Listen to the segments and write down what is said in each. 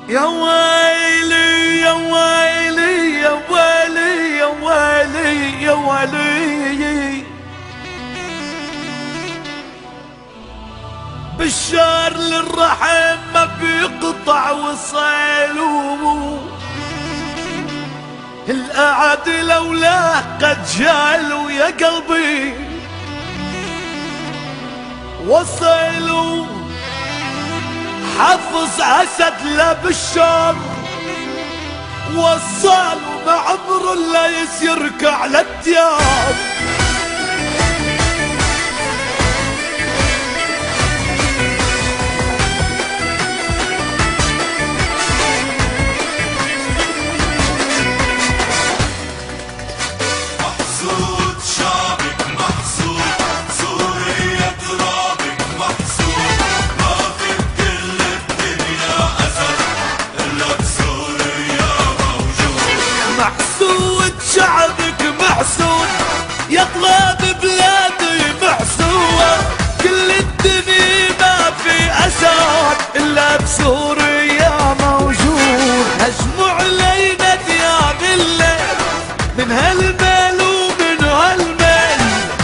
يا ويلي يا ويلي يا ويلي يا ويلي يا ويلي، بالشار للرحم ما بيقطع وصيله، الأعد لولاه قد جالوا يا قلبي وصيله، حفظ أسد لا بالشر وصاله ما عمره الا يركع للديار. محسود شعبك محسود، سوريا ترابك محسود، ما في بكل الدنيا أسد إلا بسوريا موجود. محسود شعبك محسود، يا طلاب بلادي محسود، كل الدنيا ما في أسد إلا بسوريا موجود. هجموا علينا دياب الليل من هالمال ومن هالمال،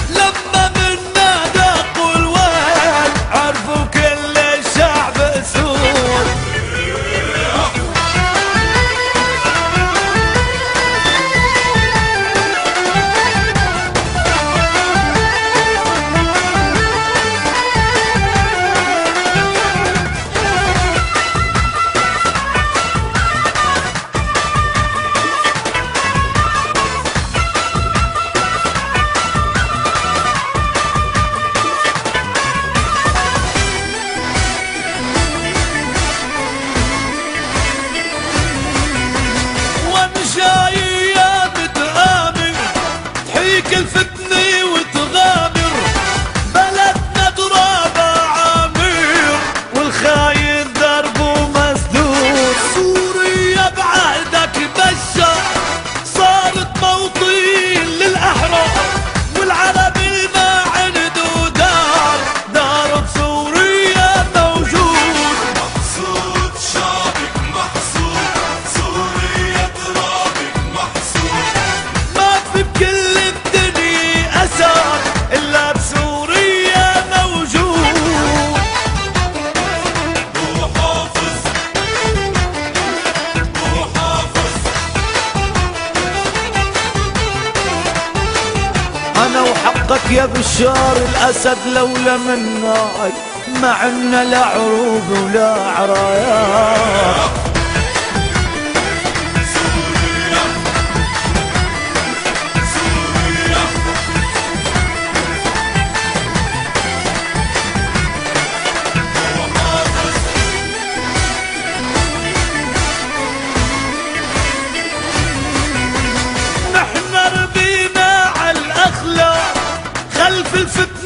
لما منا دقوا الويل عرفوا كل الشعب سود. جاي يا متآمر تحيك الفتنة وتغامر، بلدنا ترابها عامر والخاين دربه مسدود. سوريا بعهدك بشر صارت موطن للأحرار، والعربي ما عنده دار بسوريا موجود. محسود شعبك محسود، سوريا ترابك محسود، ما في بكل الدنيا أسد إلا بسوريا موجود. هو حافظ هو حافظ. أنا وحقك يا بشار الأسد لولا منك ما عنا لا عروب ولا عرايات. سوريا سوريا هو حافظ. نحن ربينا على الأخلاق خلف الفتنة